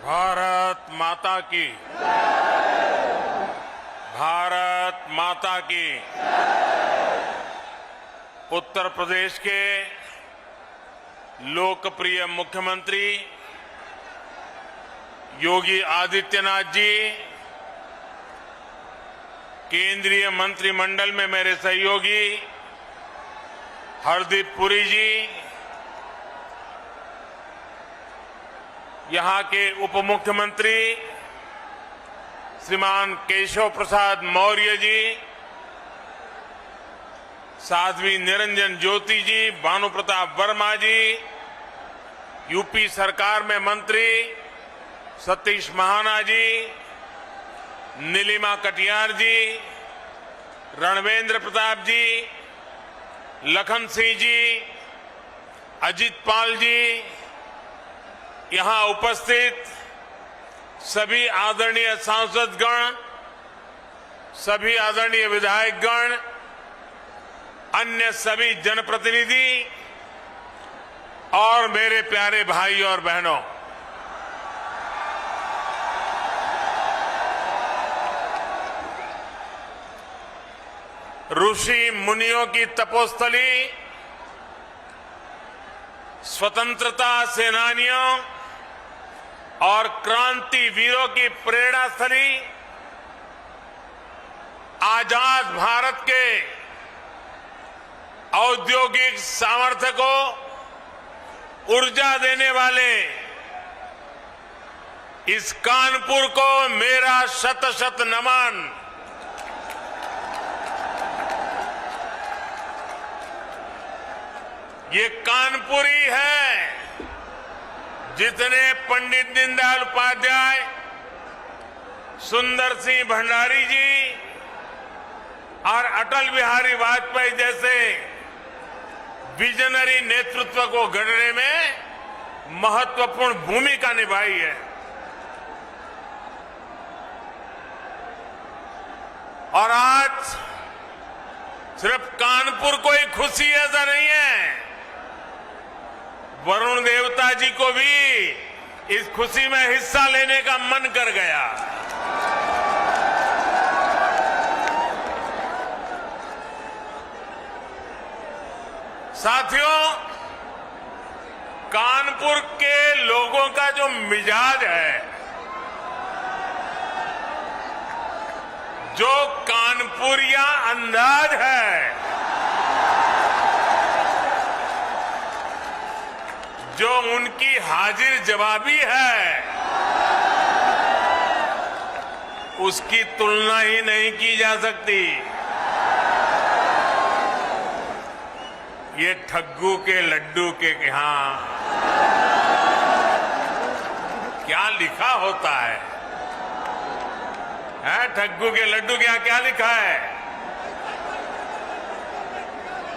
भारत माता की, भारत माता की। उत्तर प्रदेश के लोकप्रिय मुख्यमंत्री योगी आदित्यनाथ जी, केंद्रीय मंत्रिमंडल में मेरे सहयोगी हरदीप पुरी जी, यहां के उप मुख्यमंत्री श्रीमान केशव प्रसाद मौर्य जी, साध्वी निरंजन ज्योति जी, भानु प्रताप वर्मा जी, यूपी सरकार में मंत्री सतीश महाना जी, नीलिमा कटियार जी, रणवेंद्र प्रताप जी, लखन सिंह जी, अजित पाल जी, यहां उपस्थित सभी आदरणीय सांसदगण, सभी आदरणीय विधायकगण, अन्य सभी जनप्रतिनिधि और मेरे प्यारे भाई और बहनों, ऋषि मुनियों की तपोस्थली, स्वतंत्रता सेनानियों और क्रांति वीरों की प्रेरणा स्थली, आजाद भारत के औद्योगिक सामर्थ्य को ऊर्जा देने वाले इस कानपुर को मेरा शत शत नमन। ये कानपुर ही है जितने पंडित दीनदयाल उपाध्याय, सुंदर सिंह भंडारी जी और अटल बिहारी वाजपेयी जैसे विजनरी नेतृत्व को गढ़ने में महत्वपूर्ण भूमिका निभाई है। और आज सिर्फ कानपुर को ही खुशी ऐसा नहीं है, वरुण देवता जी को भी इस खुशी में हिस्सा लेने का मन कर गया। साथियों, कानपुर के लोगों का जो मिजाज है, जो कानपुरिया अंदाज है, जो उनकी हाजिर जवाबी है, उसकी तुलना ही नहीं की जा सकती। ये ठग्गू के लड्डू के यहां क्या लिखा होता है? ठग्गू के लड्डू के यहां क्या लिखा है?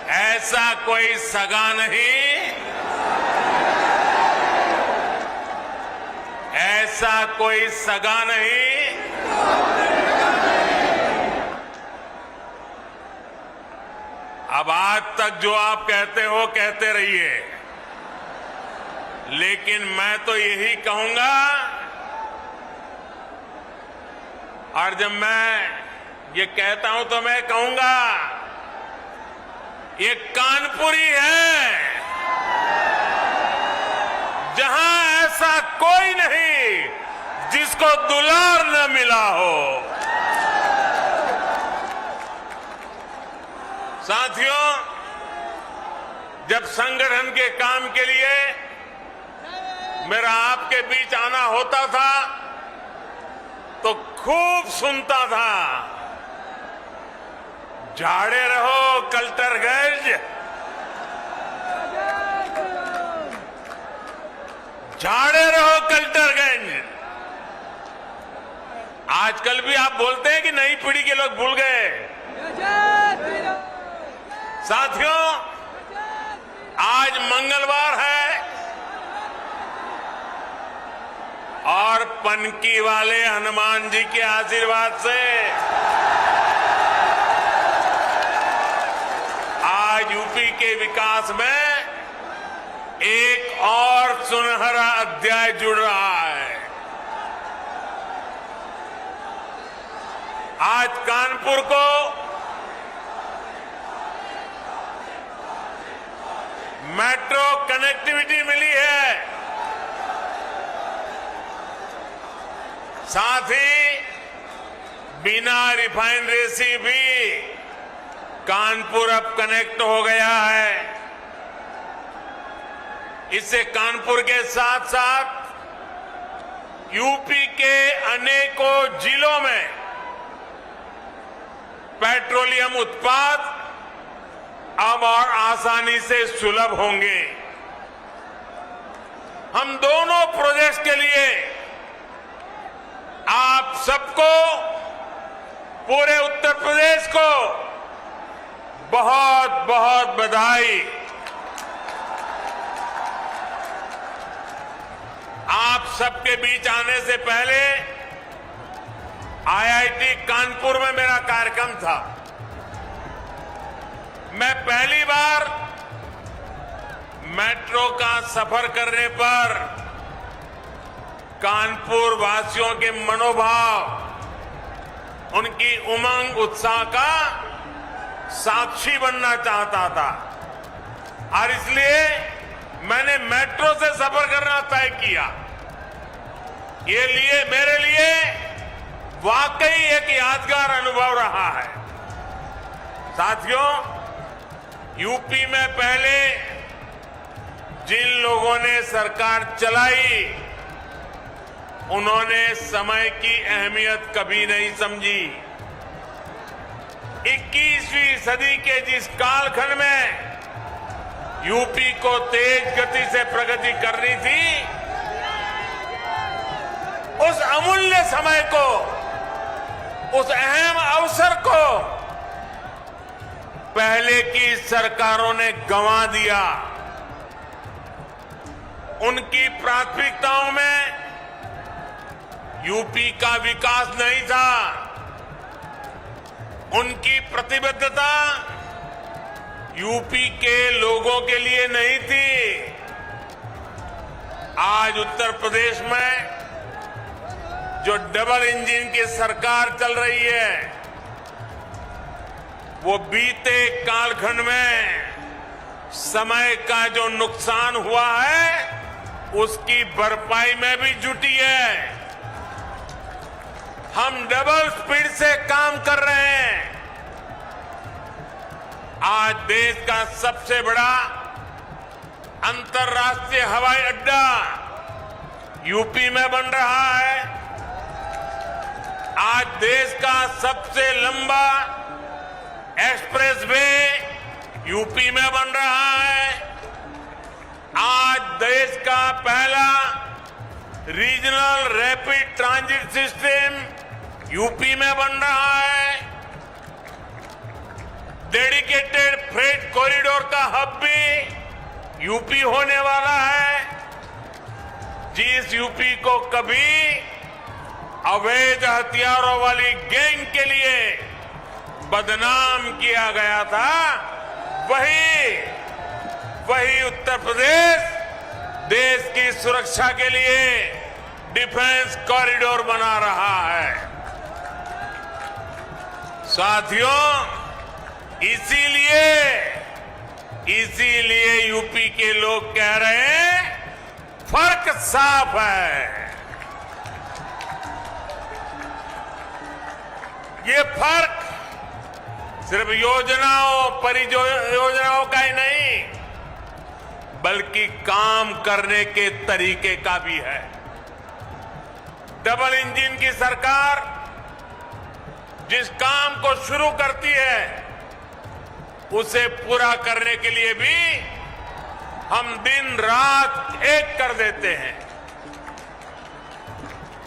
ऐसा कोई सगा नहीं, ऐसा कोई सगा नहीं। अब आज तक जो आप कहते हो कहते रहिए, लेकिन मैं तो यही कहूंगा, और जब मैं ये कहता हूं तो मैं कहूंगा ये कानपुरी है जहां ऐसा कोई नहीं जिसको दुलार न मिला हो। साथियों, जब संगठन के काम के लिए मेरा आपके बीच आना होता था तो खूब सुनता था, झाड़े रहो कल्टरगंज, झाड़े रहो कल्टरगंज। आजकल भी आप बोलते हैं कि नई पीढ़ी के लोग भूल गए। साथियों, आज मंगलवार है और पनकी वाले हनुमान जी के आशीर्वाद से आज यूपी के विकास में एक और सुनहरा अध्याय जुड़ रहा है। आज कानपुर को मेट्रो कनेक्टिविटी मिली है। साथ ही बिना रिफाइनरी से भी कानपुर अब कनेक्ट हो गया है। इससे कानपुर के साथ साथ यूपी के अनेकों जिलों में पेट्रोलियम उत्पाद अब और आसानी से सुलभ होंगे। हम दोनों प्रोजेक्ट्स के लिए आप सबको, पूरे उत्तर प्रदेश को बहुत बहुत बधाई। आप सबके बीच आने से पहले आईआईटी कानपुर में मेरा कार्यक्रम था। मैं पहली बार मेट्रो का सफर करने पर कानपुर वासियों के मनोभाव, उनकी उमंग उत्साह का साक्षी बनना चाहता था और इसलिए मैंने मेट्रो से सफर करना तय किया। ये मेरे लिए वाकई एक यादगार अनुभव रहा है। साथियों, यूपी में पहले जिन लोगों ने सरकार चलाई, उन्होंने समय की अहमियत कभी नहीं समझी। 21वीं सदी के जिस कालखंड में यूपी को तेज गति से प्रगति करनी थी, उस अमूल्य समय को, उस अहम अवसर को पहले की सरकारों ने गंवा दिया। उनकी प्राथमिकताओं में यूपी का विकास नहीं था। उनकी प्रतिबद्धता यूपी के लोगों के लिए नहीं थी। आज उत्तर प्रदेश में जो डबल इंजन की सरकार चल रही है, वो बीते कालखंड में समय का जो नुकसान हुआ है, उसकी भरपाई में भी जुटी है। हम डबल स्पीड से काम कर रहे हैं। आज देश का सबसे बड़ा अंतर्राष्ट्रीय हवाई अड्डा यूपी में बन रहा है। आज देश का सबसे लंबा एक्सप्रेस वे यूपी में बन रहा है। आज देश का पहला regional rapid transit system UP में बन रहा है। डेडिकेटेड फ्रेट कॉरिडोर का हब भी यूपी होने वाला है। जिस यूपी को कभी अवैध हथियारों वाली गैंग के लिए बदनाम किया गया था, वही उत्तर प्रदेश देश की सुरक्षा के लिए डिफेंस कॉरिडोर बना रहा है। साथियों, इसीलिए यूपी के लोग कह रहे हैं, फर्क साफ है। ये फर्क सिर्फ योजनाओं, परियोजनाओं का ही नहीं, बल्कि काम करने के तरीके का भी है। डबल इंजन की सरकार जिस काम को शुरू करती है, उसे पूरा करने के लिए भी हम दिन रात एक कर देते हैं।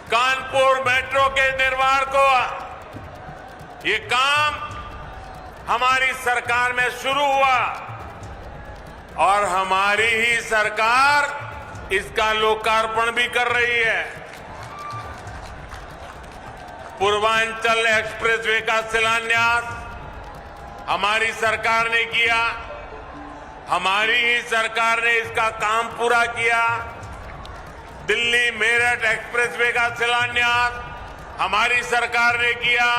कानपुर मेट्रो के निर्माण को, ये काम हमारी सरकार में शुरू हुआ और हमारी ही सरकार इसका लोकार्पण भी कर रही है। पूर्वांचल एक्सप्रेसवे का शिलान्यास हमारी सरकार ने किया। हमारी ही सरकार ने इसका काम पूरा किया। दिल्ली मेरठ एक्सप्रेसवे का शिलान्यास हमारी सरकार ने किया।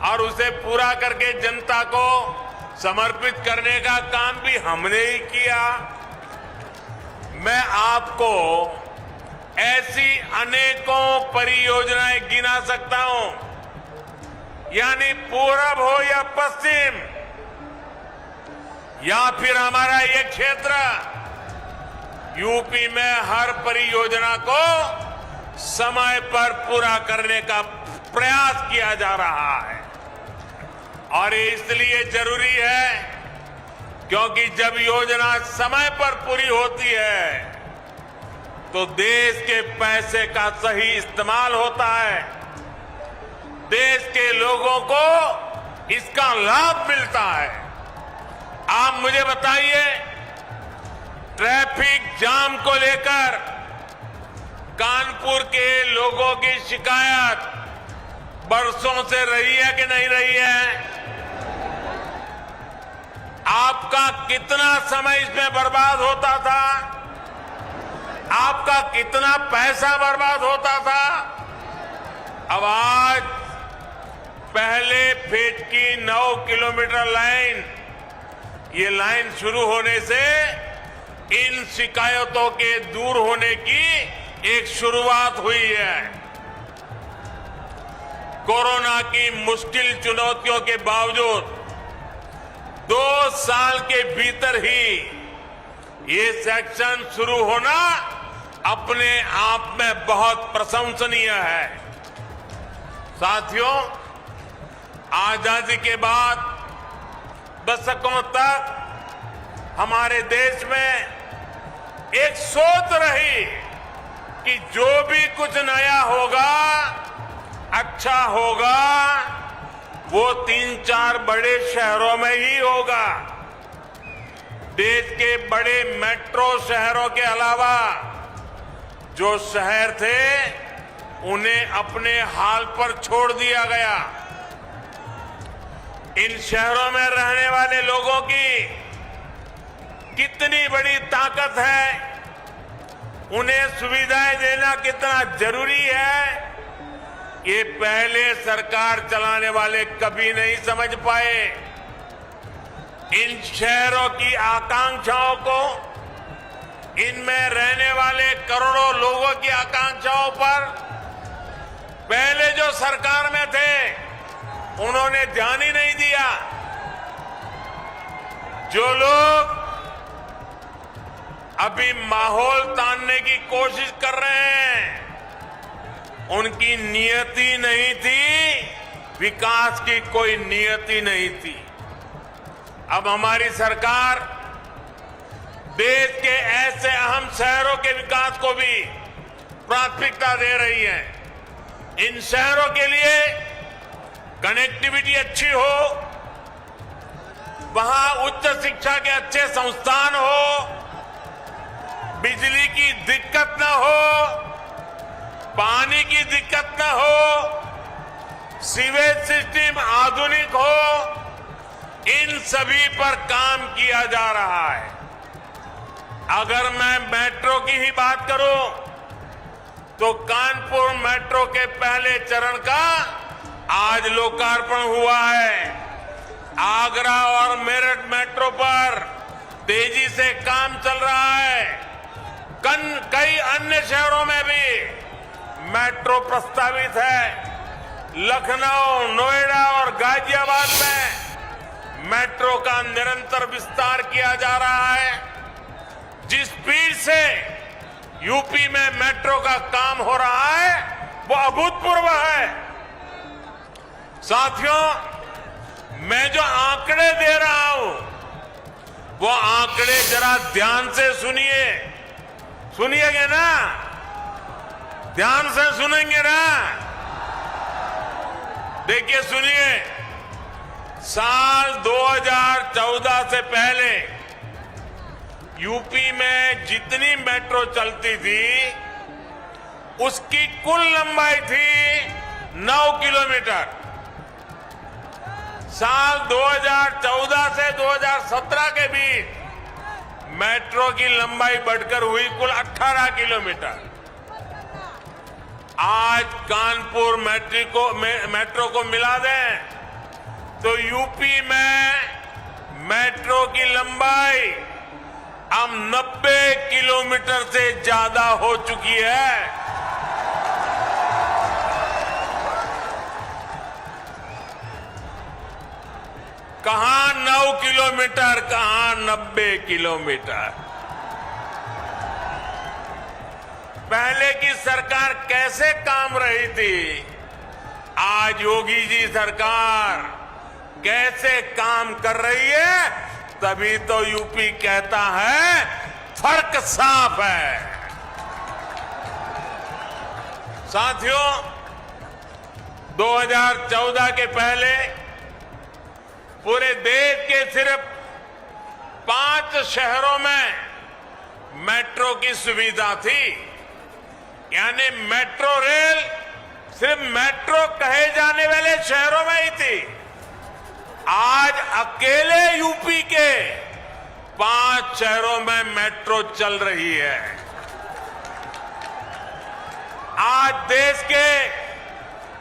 और उसे पूरा करके जनता को समर्पित करने का काम भी हमने ही किया। मैं आपको ऐसी अनेकों परियोजनाएं गिना सकता हूं, यानी पूरब हो या पश्चिम या फिर हमारा ये क्षेत्र, यूपी में हर परियोजना को समय पर पूरा करने का प्रयास किया जा रहा है। और ये इसलिए जरूरी है क्योंकि जब योजना समय पर पूरी होती है तो देश के पैसे का सही इस्तेमाल होता है, देश के लोगों को इसका लाभ मिलता है। आप मुझे बताइए, ट्रैफिक जाम को लेकर कानपुर के लोगों की शिकायत बरसों से रही है कि नहीं रही है? आपका कितना समय इसमें बर्बाद होता था? आपका कितना पैसा बर्बाद होता था? अब आज पहले फेज की 9 किलोमीटर लाइन, ये लाइन शुरू होने से इन शिकायतों के दूर होने की एक शुरुआत हुई है। कोरोना की मुश्किल चुनौतियों के बावजूद 2 साल के भीतर ही ये सेक्शन शुरू होना अपने आप में बहुत प्रशंसनीय है। साथियों, आजादी के बाद दशकों तक हमारे देश में एक सोच रही कि जो भी कुछ नया होगा, अच्छा होगा, वो 3-4 बड़े शहरों में ही होगा। देश के बड़े मेट्रो शहरों के अलावा जो शहर थे उन्हें अपने हाल पर छोड़ दिया गया। इन शहरों में रहने वाले लोगों की कितनी बड़ी ताकत है, उन्हें सुविधाएं देना कितना जरूरी है, ये पहले सरकार चलाने वाले कभी नहीं समझ पाए। इन शहरों की आकांक्षाओं को, इनमें रहने वाले करोड़ों लोगों की आकांक्षाओं पर पहले जो सरकार में थे उन्होंने ध्यान ही नहीं दिया। जो लोग अभी माहौल तानने की कोशिश कर रहे हैं, उनकी नियति नहीं थी, विकास की कोई नियति नहीं थी। अब हमारी सरकार देश के ऐसे अहम शहरों के विकास को भी प्राथमिकता दे रही है। इन शहरों के लिए कनेक्टिविटी अच्छी हो, वहां उच्च शिक्षा के अच्छे संस्थान हो, बिजली की दिक्कत न हो, पानी की दिक्कत न हो, सीवेज सिस्टम आधुनिक हो, इन सभी पर काम किया जा रहा है। अगर मैं मेट्रो की ही बात करूं तो कानपुर मेट्रो के पहले चरण का आज लोकार्पण हुआ है। आगरा और मेरठ मेट्रो पर तेजी से काम चल रहा है। कई अन्य शहरों में भी मेट्रो प्रस्तावित है। लखनऊ, नोएडा और गाजियाबाद में मेट्रो का निरंतर विस्तार किया जा रहा है। जिस स्पीड से यूपी में मेट्रो का काम हो रहा है वो अभूतपूर्व है। साथियों, मैं जो आंकड़े दे रहा हूं वो आंकड़े जरा ध्यान से सुनिए। सुनिएगा ना? ध्यान से सुनेंगे ना? देखिए, सुनिए। साल 2014 से पहले यूपी में जितनी मेट्रो चलती थी उसकी कुल लंबाई थी 9 किलोमीटर। साल 2014 से 2017 के बीच मेट्रो की लंबाई बढ़कर हुई कुल 18 किलोमीटर। आज कानपुर मेट्रो को मिला दें तो यूपी में मेट्रो की लंबाई अब 90 किलोमीटर से ज्यादा हो चुकी है। कहां 9 किलोमीटर, कहां 90 किलोमीटर। पहले की सरकार कैसे काम रही थी, आज योगी जी सरकार कैसे काम कर रही है, तभी तो यूपी कहता है फर्क साफ है। साथियों, 2014 के पहले पूरे देश के सिर्फ 5 शहरों में मेट्रो की सुविधा थी, यानी मेट्रो रेल सिर्फ मेट्रो कहे जाने वाले शहरों में ही थी। आज अकेले यूपी के 5 शहरों में मेट्रो चल रही है। आज देश के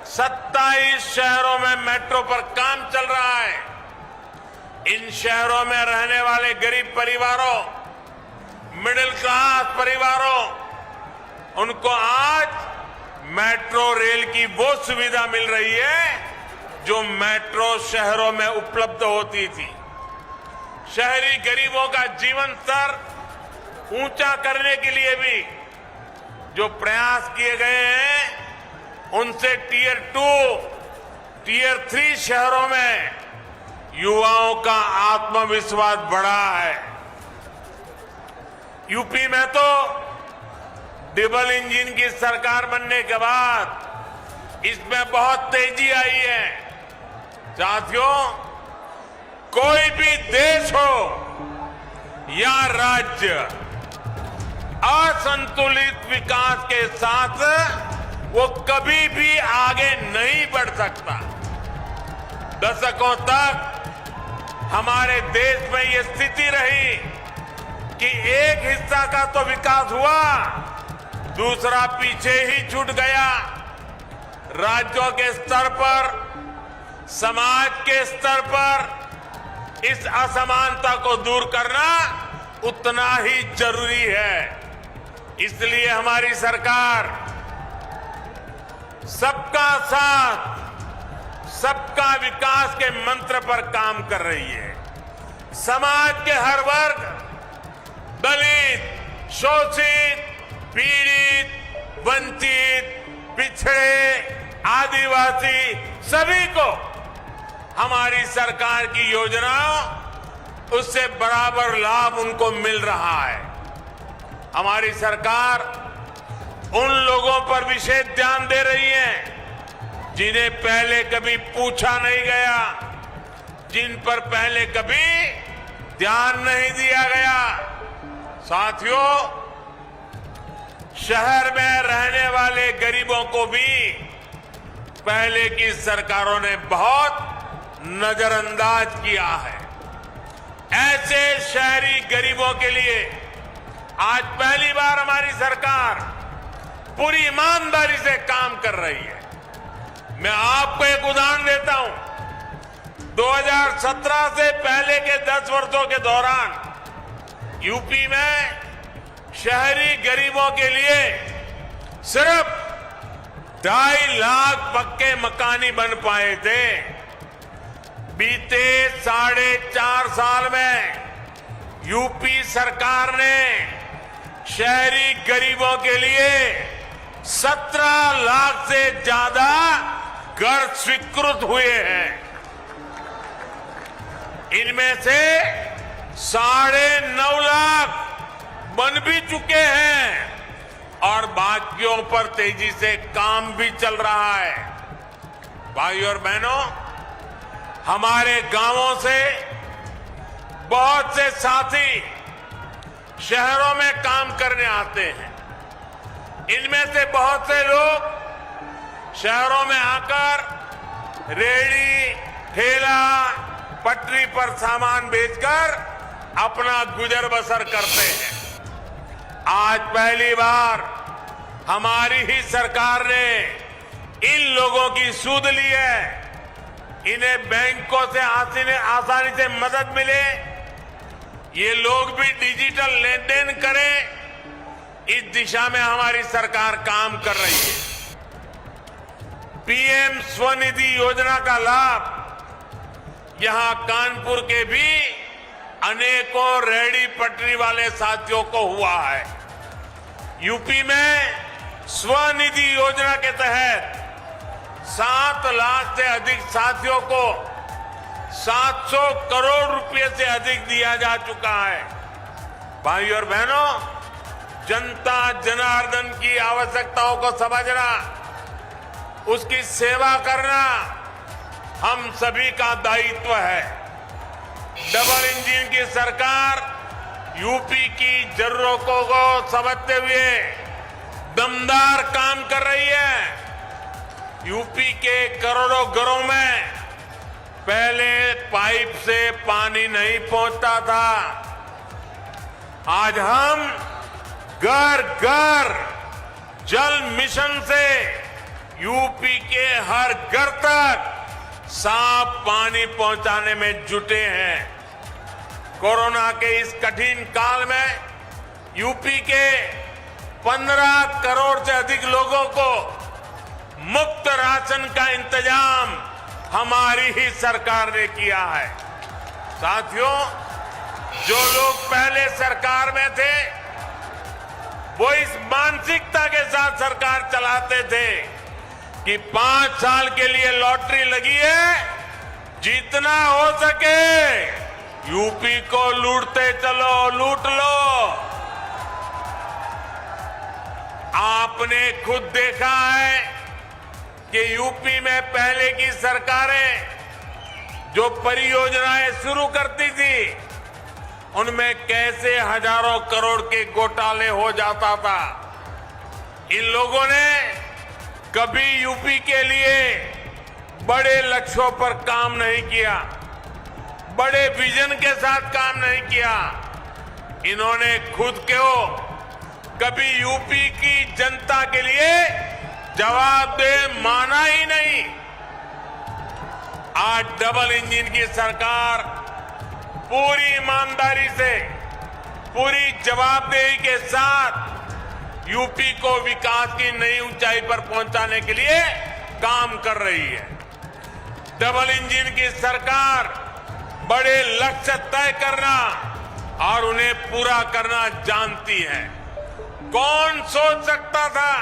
27 शहरों में मेट्रो पर काम चल रहा है। इन शहरों में रहने वाले गरीब परिवारों, मिडिल क्लास परिवारों, उनको आज मेट्रो रेल की वो सुविधा मिल रही है जो मेट्रो शहरों में उपलब्ध होती थी। शहरी गरीबों का जीवन स्तर ऊंचा करने के लिए भी जो प्रयास किए गए हैं, उनसे टियर 2, टियर 3 शहरों में युवाओं का आत्मविश्वास बढ़ा है। यूपी में तो डबल इंजन की सरकार बनने के बाद इसमें बहुत तेजी आई है। साथियों, कोई भी देश हो या राज्य असंतुलित विकास के साथ वो कभी भी आगे नहीं बढ़ सकता। दशकों तक हमारे देश में ये स्थिति रही कि एक हिस्सा का तो विकास हुआ, दूसरा पीछे ही छूट गया। राज्यों के स्तर पर, समाज के स्तर पर इस असमानता को दूर करना उतना ही जरूरी है। इसलिए हमारी सरकार सबका साथ, सबका विकास के मंत्र पर काम कर रही है। समाज के हर वर्ग, दलित, शोषित, पीड़ित, वंचित, पिछड़े, आदिवासी, सभी को हमारी सरकार की योजनाओं, उससे बराबर लाभ उनको मिल रहा है। हमारी सरकार उन लोगों पर विशेष ध्यान दे रही है जिन्हें पहले कभी पूछा नहीं गया, जिन पर पहले कभी ध्यान नहीं दिया गया। साथियों, शहर में रहने वाले गरीबों को भी पहले की सरकारों ने बहुत नजरअंदाज किया है। ऐसे शहरी गरीबों के लिए आज पहली बार हमारी सरकार पूरी ईमानदारी से काम कर रही है। मैं आपको एक उदाहरण देता हूं। 2017 से पहले के 10 वर्षों के दौरान यूपी में शहरी गरीबों के लिए सिर्फ 2.5 लाख पक्के मकान ही बन पाए थे। बीते 4.5 साल में यूपी सरकार ने शहरी गरीबों के लिए 17 लाख से ज्यादा घर स्वीकृत हुए हैं। इनमें से 9.5 लाख बन भी चुके हैं और बाकियों पर तेजी से काम भी चल रहा है। भाइयों और बहनों, हमारे गांवों से बहुत से साथी शहरों में काम करने आते हैं। इनमें से बहुत से लोग शहरों में आकर रेहड़ी, ठेला, पटरी पर सामान बेचकर अपना गुजर बसर करते हैं। आज पहली बार हमारी ही सरकार ने इन लोगों की सुध ली है। इन्हें बैंकों से आसानी से मदद मिले, ये लोग भी डिजिटल लेन देन करें, इस दिशा में हमारी सरकार काम कर रही है। पीएम स्वनिधि योजना का लाभ यहां कानपुर के भी अनेकों रेहड़ी पटरी वाले साथियों को हुआ है। यूपी में स्वनिधि योजना के तहत 7 लाख से अधिक साथियों को 700 करोड़ रुपए से अधिक दिया जा चुका है। भाइयों और बहनों, जनता जनार्दन की आवश्यकताओं को समझना, उसकी सेवा करना हम सभी का दायित्व है। डबल इंजन की सरकार यूपी की जरूरतों को समझते हुए दमदार काम कर रही है। यूपी के करोड़ों घरों में पहले पाइप से पानी नहीं पहुंचता था, आज हम घर घर जल मिशन से यूपी के हर घर तक साफ पानी पहुंचाने में जुटे हैं। कोरोना के इस कठिन काल में यूपी के 15 करोड़ से अधिक लोगों को मुफ्त राशन का इंतजाम हमारी ही सरकार ने किया है। साथियों, जो लोग पहले सरकार में थे वो इस मानसिकता के साथ सरकार चलाते थे कि 5 साल के लिए लॉटरी लगी है, जितना हो सके यूपी को लूटते चलो, लूट लो। आपने खुद देखा है कि यूपी में पहले की सरकारें जो परियोजनाएं शुरू करती थी, उनमें कैसे हजारों करोड़ के घोटाले हो जाता था। इन लोगों ने कभी यूपी के लिए बड़े लक्ष्यों पर काम नहीं किया, बड़े विजन के साथ काम नहीं किया। इन्होंने खुद को कभी यूपी की जनता के लिए जवाबदेह माना ही नहीं। आज डबल इंजन की सरकार पूरी ईमानदारी से, पूरी जवाबदेही के साथ यूपी को विकास की नई ऊंचाई पर पहुंचाने के लिए काम कर रही है। डबल इंजन की सरकार बड़े लक्ष्य तय करना और उन्हें पूरा करना जानती है। कौन सोच सकता था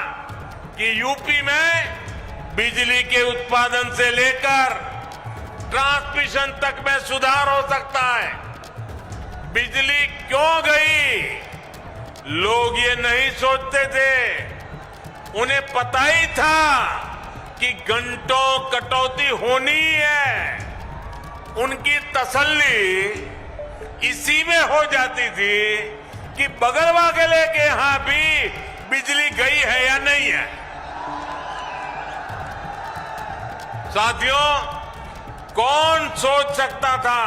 कि यूपी में बिजली के उत्पादन से लेकर ट्रांसमिशन तक में सुधार हो सकता है। बिजली क्यों गई? लोग ये नहीं सोचते थे। उन्हें पता ही था कि घंटों कटौती होनी है। उनकी तसल्ली इसी में हो जाती थी कि बगल वाले के यहां भी बिजली गई है या नहीं है। साथियों, कौन सोच सकता था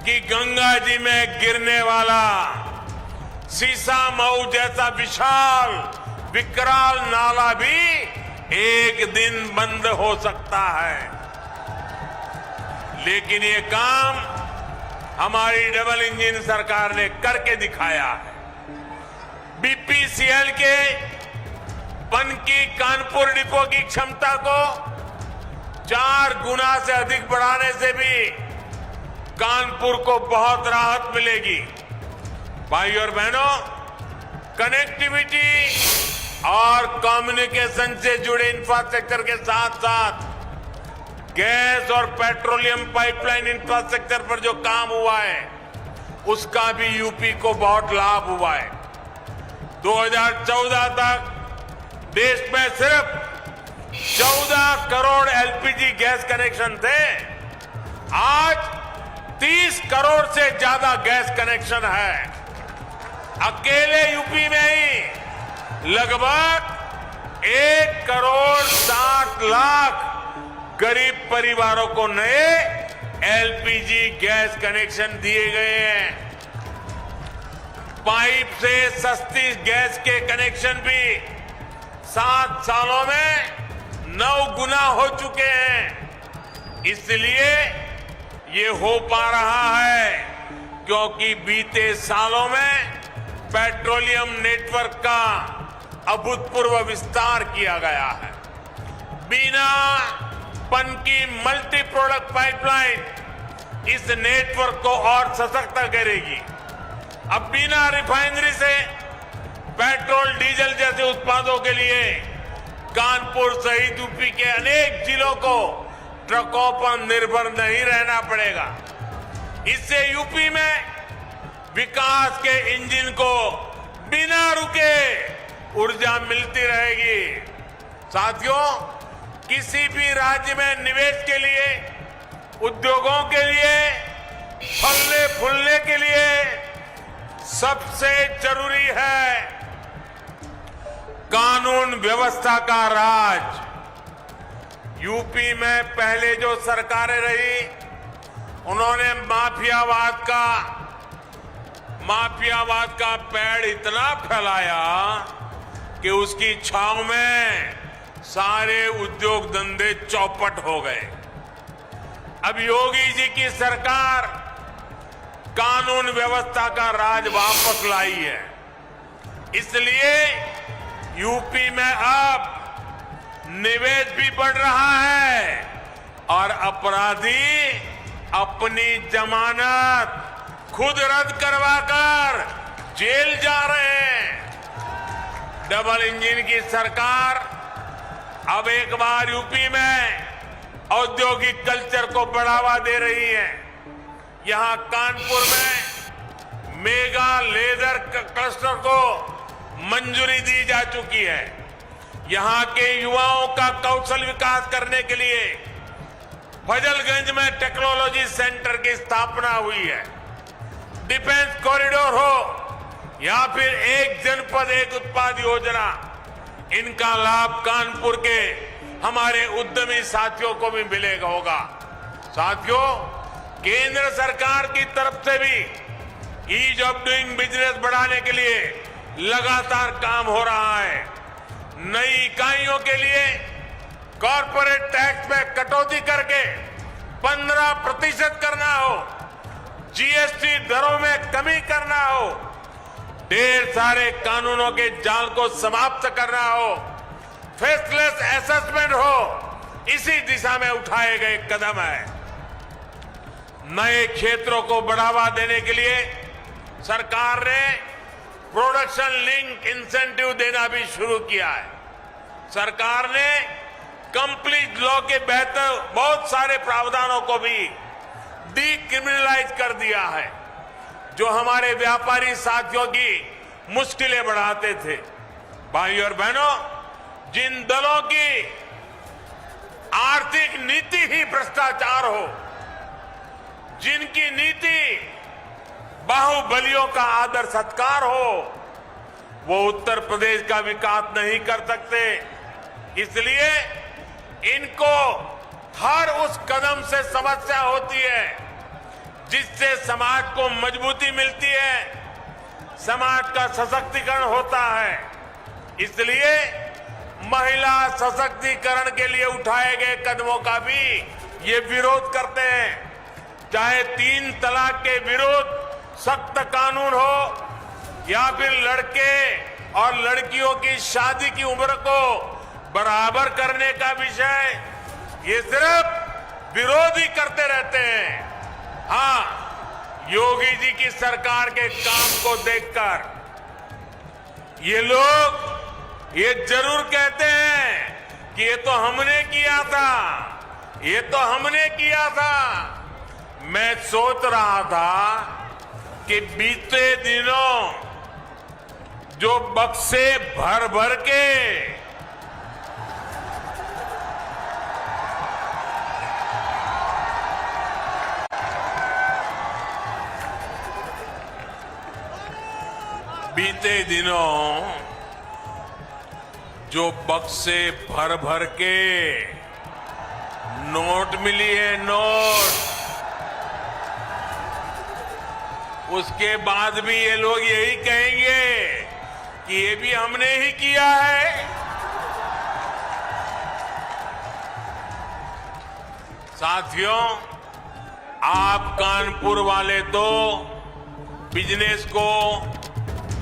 कि गंगा जी में गिरने वाला सीसामऊ जैसा विशाल विकराल नाला भी एक दिन बंद हो सकता है। लेकिन ये काम हमारी डबल इंजन सरकार ने करके दिखाया है। बीपीसीएल के पनकी कानपुर डिपो की क्षमता को 4 गुना से अधिक बढ़ाने से भी कानपुर को बहुत राहत मिलेगी। भाइयों और बहनों, कनेक्टिविटी और कम्युनिकेशन से जुड़े इंफ्रास्ट्रक्चर के साथ साथ गैस और पेट्रोलियम पाइपलाइन इंफ्रास्ट्रक्चर पर जो काम हुआ है, उसका भी यूपी को बहुत लाभ हुआ है। 2014 तक देश में सिर्फ 14 करोड़ एलपीजी गैस कनेक्शन थे। आज 30 करोड़ से ज्यादा गैस कनेक्शन है। अकेले यूपी में ही लगभग 1 करोड़ 60 लाख गरीब परिवारों को नए एलपीजी गैस कनेक्शन दिए गए हैं। पाइप से सस्ती गैस के कनेक्शन भी 7 सालों में 9 गुना हो चुके हैं। इसलिए ये हो पा रहा है क्योंकि बीते सालों में पेट्रोलियम नेटवर्क का अभूतपूर्व विस्तार किया गया है। बिना पनकी मल्टी प्रोडक्ट पाइपलाइन इस नेटवर्क को और सशक्त करेगी। अब बिना रिफाइनरी से पेट्रोल डीजल जैसे उत्पादों के लिए कानपुर सहित यूपी के अनेक जिलों को ट्रकों पर निर्भर नहीं रहना पड़ेगा। इससे यूपी में विकास के इंजन को बिना रुके ऊर्जा मिलती रहेगी। साथियों, किसी भी राज्य में निवेश के लिए, उद्योगों के लिए, फलने फूलने के लिए सबसे जरूरी है कानून व्यवस्था का राज। यूपी में पहले जो सरकारें रही उन्होंने माफियावाद का पेड़ इतना फैलाया कि उसकी छांव में सारे उद्योग धंधे चौपट हो गए। अब योगी जी की सरकार कानून व्यवस्था का राज वापस लाई है। इसलिए यूपी में अब निवेश भी बढ़ रहा है और अपराधी अपनी जमानत खुद रद्द करवाकर जेल जा रहे हैं। डबल इंजन की सरकार अब एक बार यूपी में औद्योगिक कल्चर को बढ़ावा दे रही है। यहां कानपुर में मेगा लेदर क्लस्टर को मंजूरी दी जा चुकी है। यहां के युवाओं का कौशल विकास करने के लिए फजलगंज में टेक्नोलॉजी सेंटर की स्थापना हुई है। डिफेंस कॉरिडोर हो या फिर एक जनपद एक उत्पाद योजना, इनका लाभ कानपुर के हमारे उद्यमी साथियों को भी मिलेगा होगा। साथियों, केंद्र सरकार की तरफ से भी ईज ऑफ डूइंग बिजनेस बढ़ाने के लिए लगातार काम हो रहा है। नई इकाइयों के लिए कॉर्पोरेट टैक्स में कटौती करके 15% करना हो, जीएसटी दरों में कमी करना हो, ढेर सारे कानूनों के जाल को समाप्त करना हो, फेसलेस असेसमेंट हो, इसी दिशा में उठाए गए कदम है। नए क्षेत्रों को बढ़ावा देने के लिए सरकार ने प्रोडक्शन लिंक इंसेंटिव देना भी शुरू किया है। सरकार ने कंप्लीट लॉ के बेहतर बहुत सारे प्रावधानों को भी डीक्रिमिनलाइज कर दिया है, जो हमारे व्यापारी साथियों की मुश्किलें बढ़ाते थे। भाइयों और बहनों, जिन दलों की आर्थिक नीति ही भ्रष्टाचार हो, जिनकी नीति बाहुबलियों का आदर सत्कार हो, वो उत्तर प्रदेश का विकास नहीं कर सकते। इसलिए इनको हर उस कदम से समस्या होती है जिससे समाज को मजबूती मिलती है, समाज का सशक्तिकरण होता है। इसलिए महिला सशक्तिकरण के लिए उठाए गए कदमों का भी ये विरोध करते हैं। चाहे 3 तलाक के विरुद्ध सख्त कानून हो या फिर लड़के और लड़कियों की शादी की उम्र को बराबर करने का विषय, ये सिर्फ विरोधी करते रहते हैं। हाँ, योगी जी की सरकार के काम को देखकर ये लोग ये जरूर कहते हैं कि ये तो हमने किया था, ये तो हमने किया था। मैं सोच रहा था कि बीते दिनों जो बक्से भर भर के भर भर के नोट मिली है, नोट, उसके बाद भी ये लोग यही कहेंगे कि ये भी हमने ही किया है। साथियों, आप कानपुर वाले तो बिजनेस को,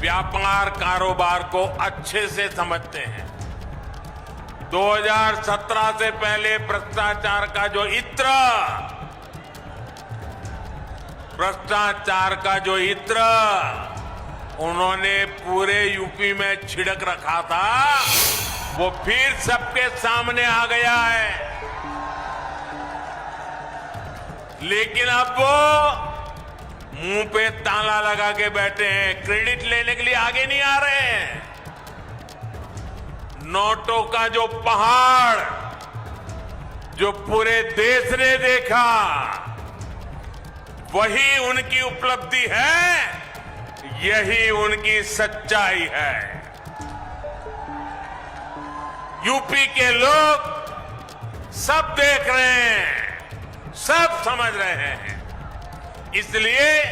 व्यापार कारोबार को अच्छे से समझते हैं। 2017 से पहले भ्रष्टाचार का जो इत्र उन्होंने पूरे यूपी में छिड़क रखा था, वो फिर सबके सामने आ गया है। लेकिन अब वो मुंह पे ताला लगा के बैठे हैं, क्रेडिट लेने के लिए आगे नहीं आ रहे हैं। नोटों का जो पहाड़ जो पूरे देश ने देखा, वही उनकी उपलब्धि है, यही उनकी सच्चाई है। यूपी के लोग सब देख रहे हैं, सब समझ रहे हैं। इसलिए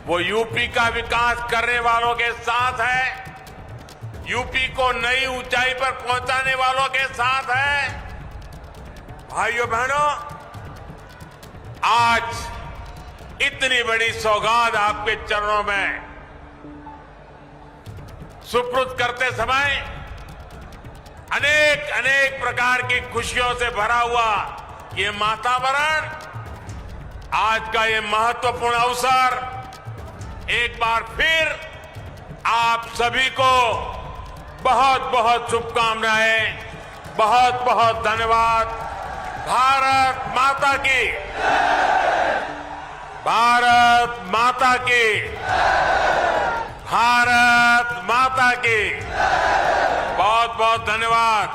वो यूपी का विकास करने वालों के साथ है, यूपी को नई ऊंचाई पर पहुंचाने वालों के साथ है। भाइयों बहनों, आज इतनी बड़ी सौगात आपके चरणों में सुपुर्द करते समय अनेक अनेक प्रकार की खुशियों से भरा हुआ ये वातावरण, आज का ये महत्वपूर्ण अवसर, एक बार फिर आप सभी को बहुत बहुत शुभकामनाएं, बहुत बहुत धन्यवाद। भारत माता की, भारत माता की, भारत माता की, बहुत बहुत धन्यवाद।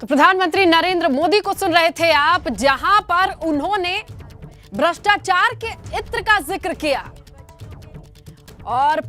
तो प्रधानमंत्री नरेंद्र मोदी को सुन रहे थे आप, जहां पर उन्होंने भ्रष्टाचार के इत्र का जिक्र किया और